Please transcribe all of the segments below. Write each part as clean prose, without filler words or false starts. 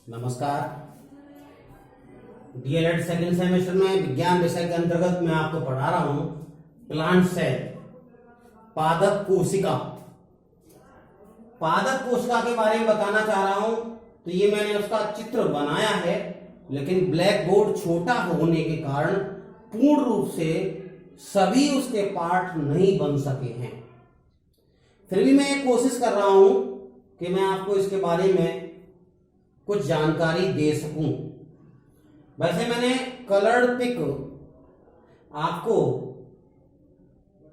नमस्कार। DElEd second semester में विज्ञान विषय के अंतर्गत मैं आपको पढ़ा रहा हूं प्लांट सेल, पादप कोशिका। पादप कोशिका के बारे में बताना चाह रहा हूं। तो ये मैंने उसका चित्र बनाया है, लेकिन ब्लैक बोर्ड छोटा होने के कारण पूर्ण रूप से सभी उसके पार्ट नहीं बन सके हैं। फिर भी मैं कोशिश कर रहा हूं कि मैं आपको इसके बारे में कुछ जानकारी दे सकूं। वैसे मैंने कलर्ड पिक आपको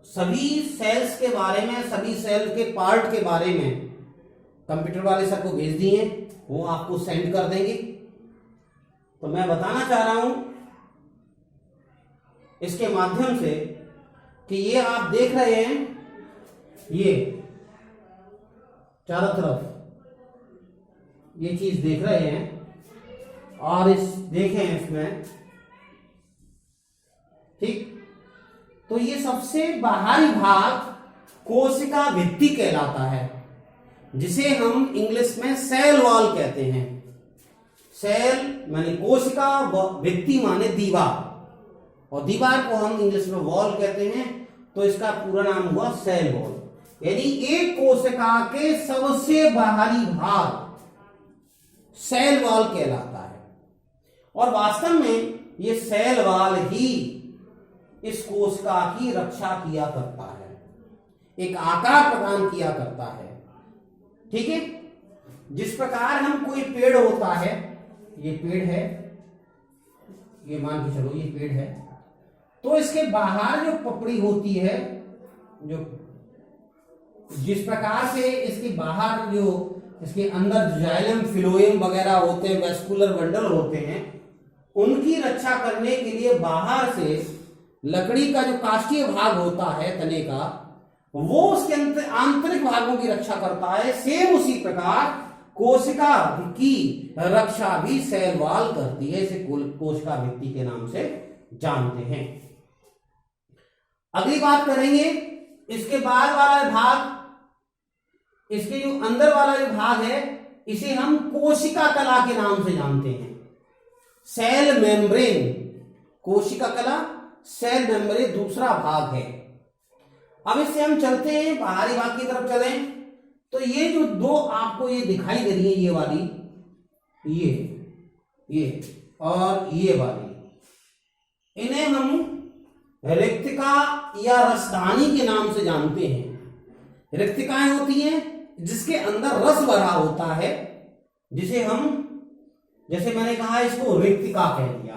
सभी सेल्स के बारे में, सभी सेल के पार्ट के बारे में कंप्यूटर वाले सर को भेज दिए हैं, वो आपको सेंड कर देंगे। तो मैं बताना चाह रहा हूं इसके माध्यम से कि ये आप देख रहे हैं, ये चारों तरफ ये चीज देख रहे हैं और देखें इसमें, ठीक। तो ये सबसे बाहरी भाग कोशिका भित्ति कहलाता है, जिसे हम इंग्लिश में सेल वॉल कहते हैं। सेल माने कोशिका, भित्ति माने दीवार, और दीवार को हम इंग्लिश में वॉल कहते हैं। तो इसका पूरा नाम हुआ सेल वॉल। यानी एक कोशिका के सबसे बाहरी भाग सेल वॉल कहलाता है, और वास्तव में ये सेल वॉल ही इस कोशिका की रक्षा किया करता है, एक आकार प्रदान किया करता है। ठीक है। जिस प्रकार हम कोई पेड़ होता है, ये पेड़ है, ये मान के चलो ये पेड़ है, तो इसके बाहर जो पपड़ी होती है, जो जिस प्रकार से इसके बाहर जो इसके अंदर जाइलम, फिलोएम वगैरह होते हैं, वेस्कुलर बंडल होते हैं, उनकी रक्षा करने के लिए बाहर से लकड़ी का जो काष्ठीय भाग होता है तने का, वो उसके आंतरिक भागों की रक्षा करता है। सेम उसी प्रकार कोशिका की रक्षा भी सेल वॉल करती है। इसे कोशिका भित्ति के नाम से जानते हैं। अगली बात करेंगे इसके बाद वाला भाग, इसके जो अंदर वाला जो भाग है, इसे हम कोशिका कला के नाम से जानते हैं। सेल मेम्ब्रेन, कोशिका कला, सेल मेम्ब्रेन दूसरा भाग है। अब इससे हम चलते हैं बाहरी भाग की तरफ चलें। तो ये जो दो आपको ये दिखाई दे रही है, ये वाली, ये और ये वाली, इन्हें हम रिक्तिका या रसदानी के नाम से जानते हैं। रिक्तिकाएं होती हैं जिसके अंदर रस भरा होता है, जिसे हम, जैसे मैंने कहा इसको रिक्तिका कह दिया,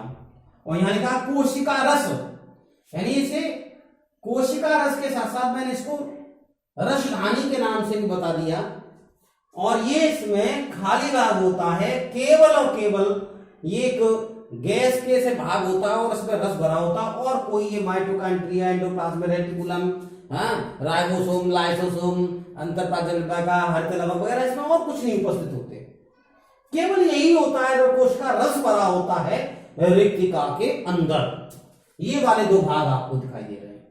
और यहां लिखा कोशिका रस, यानी इसे कोशिका रस के साथ साथ मैंने इसको रसधानी के नाम से भी बता दिया। और ये इसमें खाली भाग होता है, केवल और केवल ये एक गैस के से भाग होता है और इसमें रस भरा होता है, और कोई ये mitochondria, endoplasm, reticulum, ribosome, lysosome, अंतरपाजनका, हरितलवक वगैरह इसमें और कुछ नहीं उपस्थित होते। केवल यही होता है जो कोशिका रस भरा होता है रिक्तिका के अंदर। ये वाले दो भाग आपको दिखाई दे रहे हैं,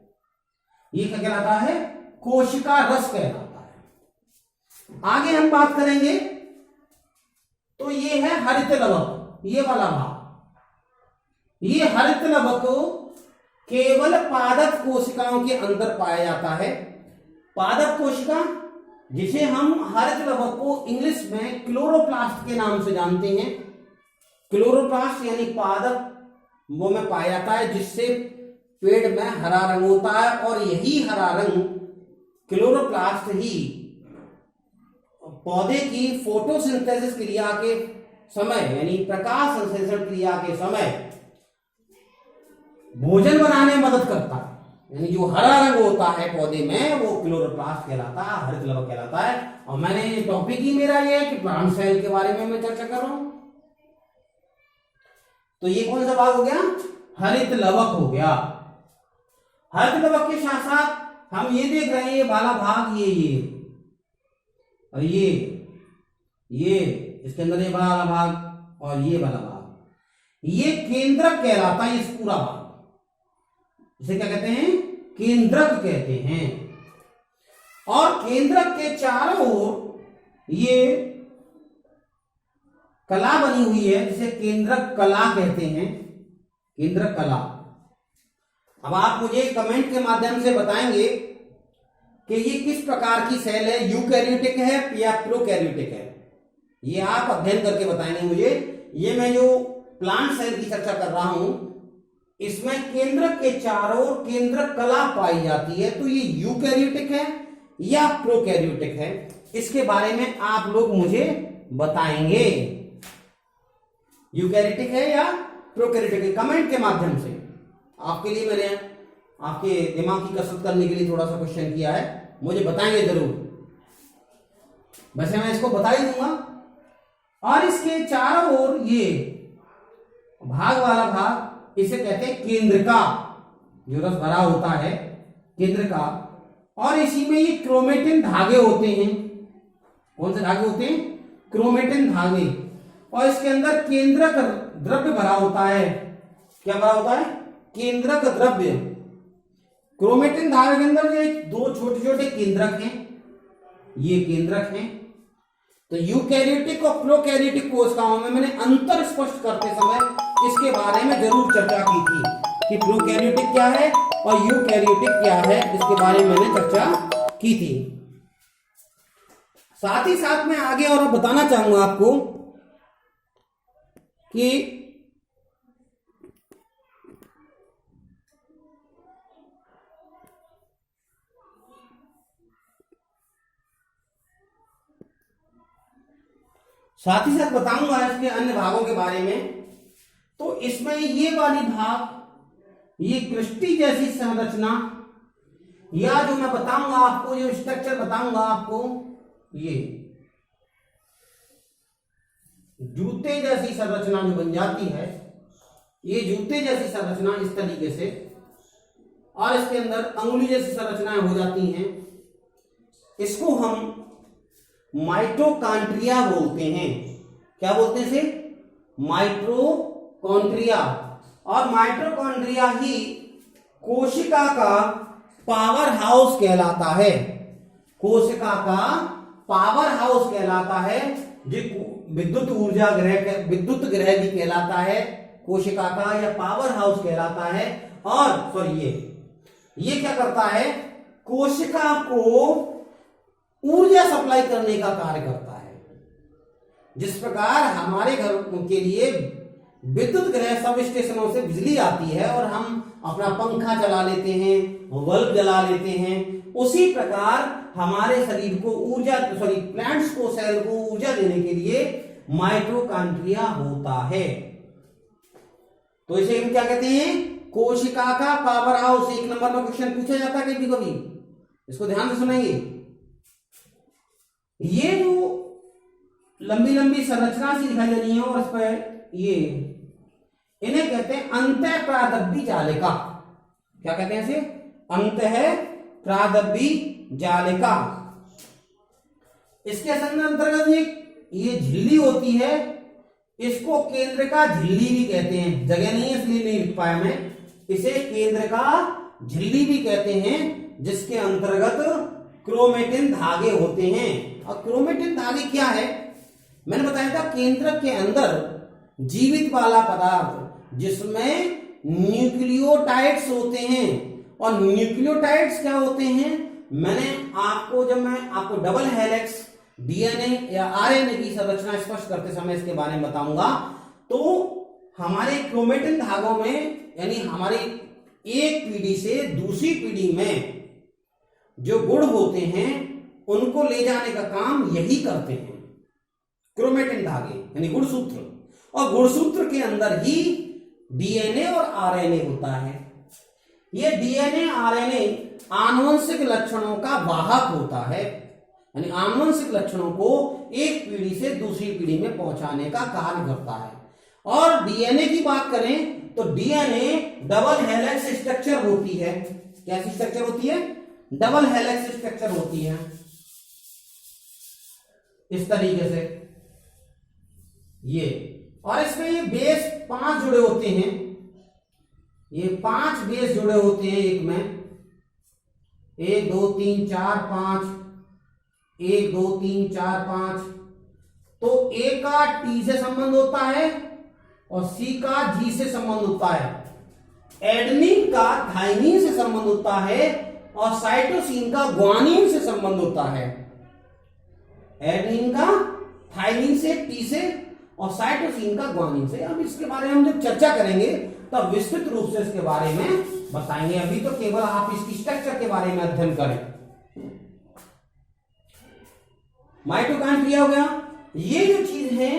ये क्या कहलाता है? कोशिका रस कहलाता है। आगे हम बात करेंगे तो ये है हरितलवक, ये वाला भाग। ये हरितलवक केवल पादप कोशिकाओं के अंदर पाया जाता है। पादप कोशिका, जिसे हम हरितलवक को इंग्लिश में क्लोरोप्लास्ट के नाम से जानते हैं। क्लोरोप्लास्ट यानी पादप वो में पाया जाता है, जिससे पेड़ में हरा रंग होता है, और यही हरा रंग क्लोरोप्लास्ट ही पौधे की फोटोसिंथेसिस क्रिया के समय, यानी प्रकाश संश्लेषण क्रिया के समय भोजन बनाने में मदद करता है। यानी जो हरा रंग होता है पौधे में, वो क्लोरोप्लास्ट कहलाता है, हरितलवक कहलाता है। और मैंने टॉपिक ही मेरा ये है कि प्लांट सेल के बारे में मैं चर्चा कर रहा हूं। तो ये कौन सा भाग हो गया? हरितलवक हो गया। हरितलवक के साथ साथ हम ये देख रहे हैं, ये वाला भाग, ये और ये इसके अंदर ये वाला भाग और ये वाला भाग, ये केंद्रक कहलाता है। इस पूरा भाग इसे क्या कहते हैं? केंद्रक कहते हैं। और केंद्रक के चारों ओर ये कला बनी हुई है जिसे केंद्रक कला कहते हैं, केंद्रक कला। अब आप मुझे कमेंट के माध्यम से बताएंगे कि ये किस प्रकार की सेल है, यूकैरियोटिक है या प्रोकैरियोटिक है, ये आप अध्ययन करके बताएंगे मुझे। ये मैं जो प्लांट सेल की चर्चा कर रहा हूं इसमें केंद्रक के चारों ओर केंद्रक कला पाई जाती है, तो ये यूकैरियोटिक है या प्रोकैरियोटिक है, इसके बारे में आप लोग मुझे बताएंगे। यूकैरियोटिक है या प्रोकैरियोटिक है, कमेंट के माध्यम से। आपके लिए मैंने आपके दिमाग की कसरत करने के लिए थोड़ा सा क्वेश्चन किया है, मुझे बताएंगे जरूर। वैसे मैं इसको बता ही दूंगा। और इसके चारों ओर ये भाग वाला भाग इसे कहते हैं केंद्रका, जो रस भरा होता है केंद्रका। और इसी में ये क्रोमेटिन धागे होते हैं। कौन से धागे होते हैं? क्रोमेटिन धागे। और इसके अंदर केंद्रक द्रव्य भरा होता है। क्या भरा होता है? केंद्रक द्रव्य। क्रोमेटिन धागे के अंदर ये दो छोटे छोटे केंद्रक हैं, ये केंद्रक हैं। तो यूकैरियोटिक और प्रोकैरियोटिक कोशिकाओं में मैंने अंतर स्पष्ट करते समय इसके बारे में जरूर चर्चा की थी कि प्रोकैरियोटिक क्या है और यूकैरियोटिक क्या है, इसके बारे में मैंने चर्चा की थी। साथ ही साथ मैं आगे और बताना चाहूंगा आपको कि साथ ही साथ बताऊंगा इसके अन्य भागों के बारे में। तो इसमें ये वाली भाग, ये कृष्टि जैसी संरचना, या जो मैं बताऊंगा आपको, जो स्ट्रक्चर बताऊंगा आपको, ये जूते जैसी संरचना जो बन जाती है, ये जूते जैसी संरचना इस तरीके से, और इसके अंदर अंगुली जैसी संरचनाएं हो जाती हैं। इसको हम माइटोकॉन्ड्रिया बोलते हैं। क्या बोलते हैं इसे? माइटोकॉन्ड्रिया। और माइटोकॉन्ड्रिया ही कोशिका का पावर हाउस कहलाता है। कोशिका का पावर हाउस कहलाता है, जो विद्युत ऊर्जा ग्रह, विद्युत ग्रह भी कहलाता है कोशिका का, या पावर हाउस कहलाता है। और सॉरी, ये क्या करता है? कोशिका को ऊर्जा सप्लाई करने का कार्य करता है। जिस प्रकार हमारे घर के लिए विद्युत ग्रह सब स्टेशनों से बिजली आती है और हम अपना पंखा चला लेते हैं, बल्ब जला लेते हैं, उसी प्रकार हमारे शरीर को ऊर्जा, प्लांट्स को, सेल को ऊर्जा देने के लिए माइटोकॉन्ड्रिया होता है। तो इसे हम क्या कहते हैं? कोशिका का पावर हाउस। 1 नंबर में क्वेश्चन पूछा जाता है कभी कभी, इसको ध्यान से सुनेंगे। ये जो लंबी लंबी संरचना सी दिखाई दे रही है और इस पर ये, इन्हें कहते हैं अंतः प्रादब्बी जालिका। क्या कहते हैं इसे? अंतः प्रादब्बी जालिका। इसके अंतर्गत ये झिल्ली होती है, इसको केंद्र का झिल्ली भी कहते हैं। जगह नहीं है इसलिए नहीं लिख पाया मैं। इसे केंद्र का झिल्ली भी कहते हैं, जिसके अंतर्गत क्रोमेटिन धागे होते हैं। और क्रोमेटिन धागे क्या है? मैंने बताया था केंद्रक के अंदर जीवित वाला पदार्थ जिसमें न्यूक्लियोटाइड्स होते हैं। और न्यूक्लियोटाइड्स क्या होते हैं? जब मैं आपको डबल हेलिक्स, डीएनए या आरएनए की संरचना स्पष्ट करते समय इसके बारे में बताऊंगा। तो हमारे क्रोमेटिन धागों में, यानी हमारी एक पीढ़ी से दूसरी पीढ़ी में जो गुण होते हैं उनको ले जाने का काम यही करते हैं क्रोमेटिन धागे, यानी गुणसूत्र। और गुणसूत्र के अंदर ही डीएनए और आरएनए होता है। ये डीएनए आरएनए आनुवंशिक लक्षणों का वाहक होता है, यानी आनुवंशिक लक्षणों को एक पीढ़ी से दूसरी पीढ़ी में पहुंचाने का कार्य करता है। और डीएनए की बात करें तो डीएनए डबल हेलिक्स स्ट्रक्चर होती है। कैसी स्ट्रक्चर होती है? डबल हेलिक्स स्ट्रक्चर होती है, इस तरीके से ये। और इसमें ये बेस 5 जुड़े होते हैं। ये 5 बेस जुड़े होते हैं एक में, 1 2 3 4 5, 1 2 3 4 5, तो ए का टी से संबंध होता है और सी का जी से संबंध होता है। एडेनिन का थाइमिन से संबंध होता है और साइटोसिन का ग्वानिन से संबंध होता है। एडेनिन का थाइमिन से, टी से और साइटोसिन का ग्वानिन से। अब इसके बारे में हम जब चर्चा करेंगे तब विस्तृत रूप से इसके बारे में बताएंगे। अभी तो केवल आप इसकी स्ट्रक्चर के बारे में अध्ययन करें। माइटोकॉन्ड्रिया हो गया। ये जो चीज है,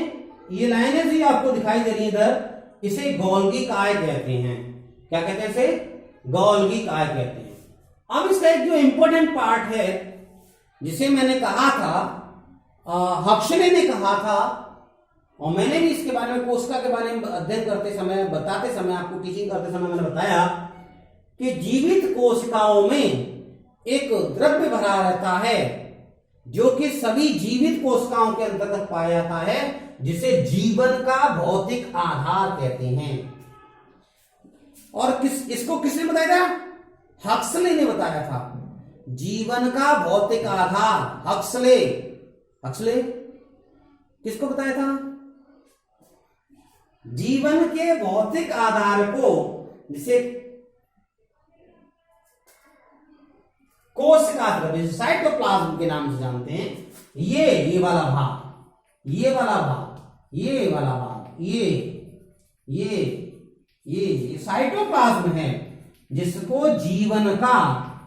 ये लाइनें भी आपको दिखाई दे रही है इधर, इसे गोल्गी काय कहते हैं। क्या कहते हैं इसे? गोल्गी काय कहते हैं। अब इसका एक जो इंपॉर्टेंट पार्ट है जिसे मैंने कहा था, हक्सले ने कहा था और मैंने भी इसके बारे में, कोशिका के बारे में अध्ययन करते समय, बताते समय, आपको टीचिंग करते समय मैंने बताया कि जीवित कोशिकाओं में एक द्रव्य भरा रहता है जो कि सभी जीवित कोशिकाओं के अंतर्गत पाया जाता है, जिसे जीवन का भौतिक आधार कहते हैं। और इसको किसने बताया था? हक्सले ने बताया था। जीवन का भौतिक आधार, हक्सले किसको बताया था? जीवन के भौतिक आधार को, जिसे कोशिका द्रव्य, साइटोप्लाज्म के नाम से जानते हैं, ये वाला भाग, ये वाला भाग, ये वाला भाग, ये साइटोप्लाज्म है, जिसको जीवन का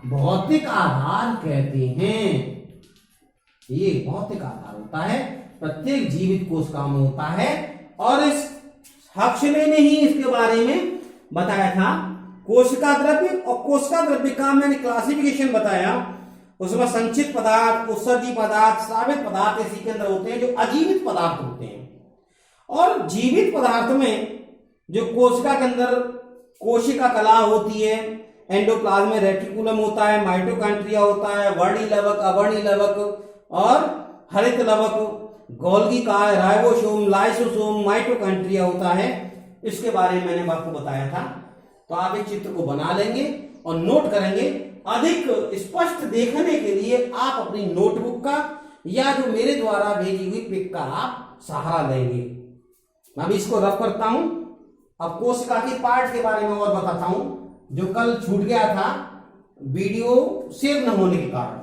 भौतिक आधार कहते हैं। ये भौतिक आधार होता है, प्रत्येक जीवित कोशिका में होता है। और इस हक्सले ने ही इसके बारे में बताया था। कोशिका द्रव्य और कोशिका द्रव्य का मैंने क्लासिफिकेशन बताया। उसमें संचित पदार्थ, उत्सर्जी पदार्थ, स्रावित पदार्थ इसी के अंदर होते हैं जो अजीवित पदार्थ होते हैं। और जीवित पदार्थ में जो कोशिका के अंदर कोशिका कला होती है, एंडोप्लाज्म, रेटिकुलम होता है, माइटोकॉन्ड्रिया होता है, वर्णी लवक, अवर्णी लवक और हरित लवक, गोल्गी काय, राइबोसोम, लाइसोसोम, माइटोकॉन्ड्रिया होता है। इसके बारे में मैंने आपको बताया था। तो आप इस चित्र को बना लेंगे और नोट करेंगे। अधिक स्पष्ट देखने के लिए आप अपनी नोटबुक का या जो मेरे द्वारा भेजी हुई पिक का आप सहारा लेंगे। मैं भी इसको रफ करता हूं। अब कोशिका की पार्ट के बारे में और बताता हूं, जो कल छूट गया था वीडियो सेव न होने के कारण।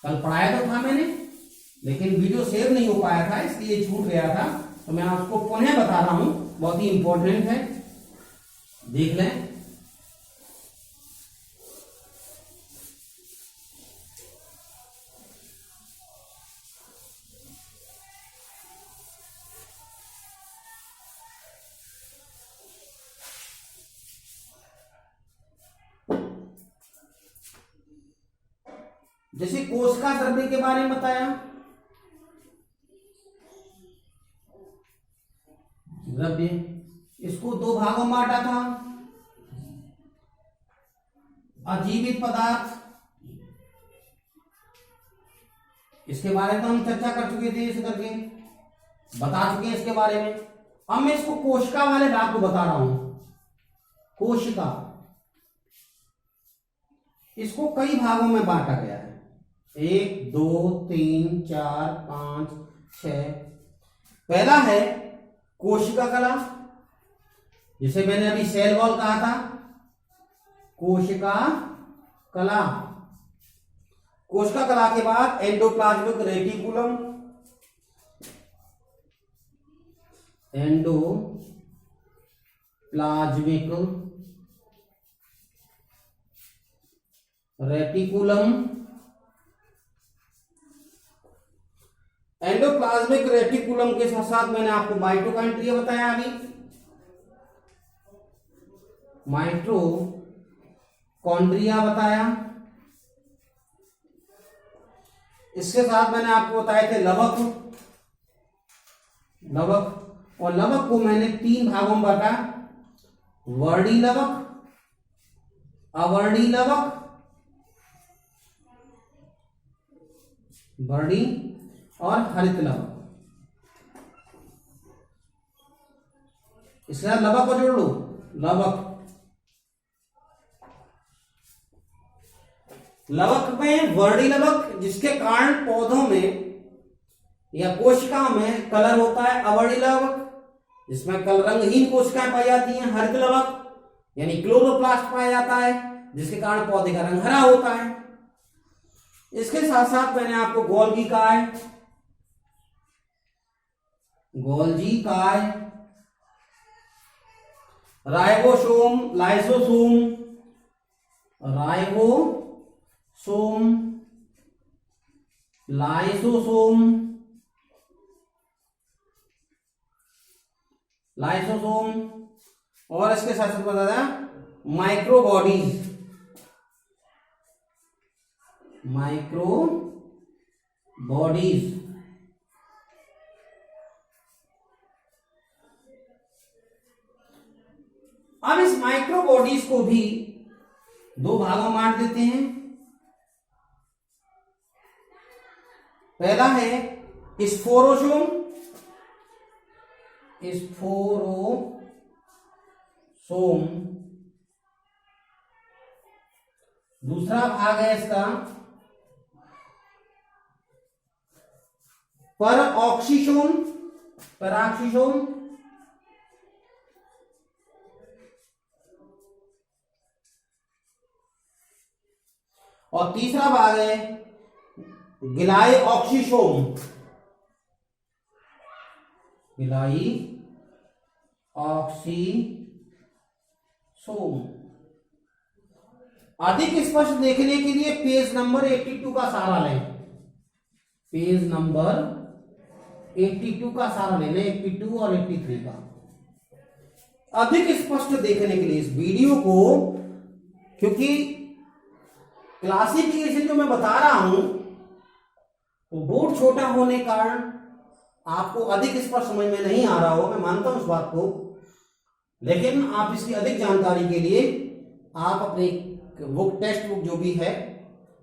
कल पढ़ाया तो था मैंने, लेकिन वीडियो सेव नहीं हो पाया था, इसलिए छूट गया था। तो मैं आपको पुनः बता रहा हूं, बहुत ही इंपॉर्टेंट है, देख लें। जैसे कोशिका द्रव्य के बारे में बताया, द्रव्य इसको दो भागों में बांटा था। अजीवित पदार्थ, इसके बारे में हम चर्चा कर चुके थे, इस करके बता चुके हैं इसके बारे में। अब मैं इसको कोशिका वाले भाग को बता रहा हूं। कोशिका, इसको कई भागों में बांटा गया है, 1 2 3 4 5 6। पहला है कोशिका कला, जिसे मैंने अभी सेल वॉल कहा था। कोशिका कला, कोशिका कला के बाद endoplasmic reticulum, endoplasmic reticulum, endoplasmic reticulum के साथ साथ मैंने आपको माइटोकॉन्ड्रिया बताया अभी, माइटोकॉन्ड्रिया बताया। इसके साथ मैंने आपको बताए थे लवक, और लवक को मैंने 3 भागों में बांटा, वर्णी लवक, अवर्णी लवक, वर्णी और हरित लवक। इसके साथ लवक को जोड़ लो, लवक में वर्णी लवक, जिसके कारण पौधों में या कोशिका में कलर होता है अवर्णीय लवक, जिसमें कल रंगहीन कोशिकाएं पाई जाती हैं। हरित लवक यानी क्लोरोप्लास्ट पाया जाता है, जिसके कारण पौधे का रंग हरा होता है। इसके साथ साथ मैंने आपको गोल्गी काय, गोल्जी काय, ribosome, lysosome, ribosome, lysosome, lysosome और इसके साथ साथ बताया माइक्रोबॉडीज, माइक्रोबॉडीज। अब इस माइक्रोबॉडीज को भी दो भागों में बांट देते हैं। पहला है स्पोरोसोम, स्पोरोसोम। दूसरा भाग है इसका परऑक्सीसोम, पैराक्सीसोम। और तीसरा भाग है गिलाई ऑक्सीसोम, गिलाई ऑक्सीसोम। अधिक स्पष्ट देखने के लिए पेज नंबर 82 का सहारा लें, पेज नंबर 82 का सहारा लेना, 82 और 83 का। अधिक स्पष्ट देखने के लिए इस वीडियो को, क्योंकि क्लासिफिकेशन जो मैं बता रहा हूं वो बोर्ड छोटा होने के कारण आपको अधिक स्पष्ट समझ में नहीं आ रहा हो, मैं मानता हूं इस बात को, लेकिन आप इसकी अधिक जानकारी के लिए आप अपनी बुक, टेक्स्ट बुक जो भी है,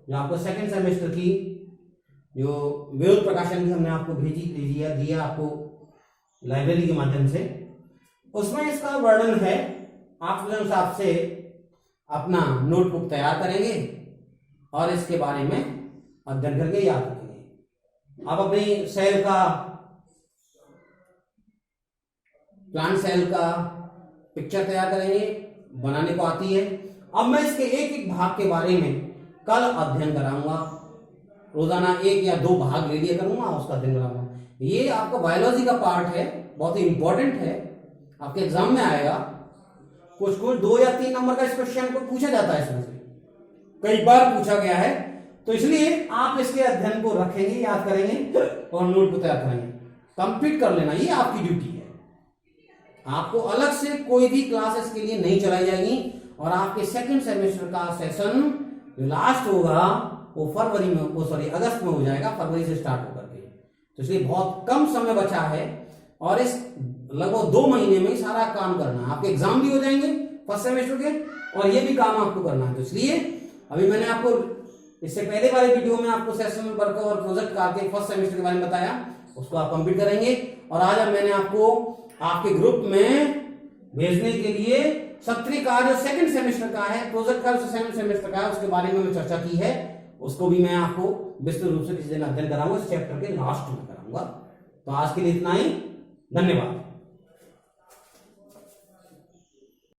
जो आपको सेकंड सेमेस्टर की जो विरोध प्रकाशन की हमने आपको भेजी दिया आपको लाइब्रेरी के माध्यम से, उसमें इसका वर्णन है। आप उस हिसाब से अपना नोटबुक तैयार करेंगे और इसके बारे में अध्ययन करके याद रखेंगे। आप अपनी सेल का, प्लांट सेल का पिक्चर तैयार करेंगे, बनाने को आती है। अब मैं इसके एक एक भाग के बारे में कल अध्ययन कराऊंगा, रोजाना 1 या 2 भाग ले लिया करूंगा, उसका अध्ययन कराऊंगा। ये आपका बायोलॉजी का पार्ट है, बहुत ही इंपॉर्टेंट है, आपके एग्जाम में आएगा। कुछ 2 या 3 नंबर का इस क्वेश्चन को पूछा जाता है, इसमें से कई बार पूछा गया है, तो इसलिए आप इसके अध्ययन को रखेंगे, याद करेंगे और नोट को तैयार करेंगे। कंप्लीट कर लेना, ये आपकी ड्यूटी है। आपको अलग से कोई भी क्लास इसके लिए नहीं चलाई जाएगी और आपके सेकंड सेमेस्टर का सेशन जो लास्ट होगा वो फरवरी में, वो सॉरी अगस्त में हो जाएगा, फरवरी से स्टार्ट होकर के। तो इसलिए बहुत कम समय बचा है और इस लगभग 2 महीने में सारा काम करना है। आपके एग्जाम भी हो जाएंगे फर्स्ट सेमेस्टर के और ये भी काम आपको करना है। तो इसलिए अभी मैंने आपको इससे पहले वाले वीडियो में आपको सेशन वर्क और प्रोजेक्ट करके फर्स्ट सेमेस्टर के बारे में बताया, उसको आप कंप्लीट करेंगे। और आज मैंने आपको आपके ग्रुप में भेजने के लिए सत्री का जो सेकंड सेमेस्टर का है, प्रोजेक्ट का जो सेकंड सेमेस्टर का है, उसके बारे में चर्चा की है। उसको भी मैं आपको विस्तृत रूप से किसी दिन अध्ययन कराऊंगा, इस चैप्टर के लास्ट में कराऊंगा। तो आज के लिए इतना ही, धन्यवाद।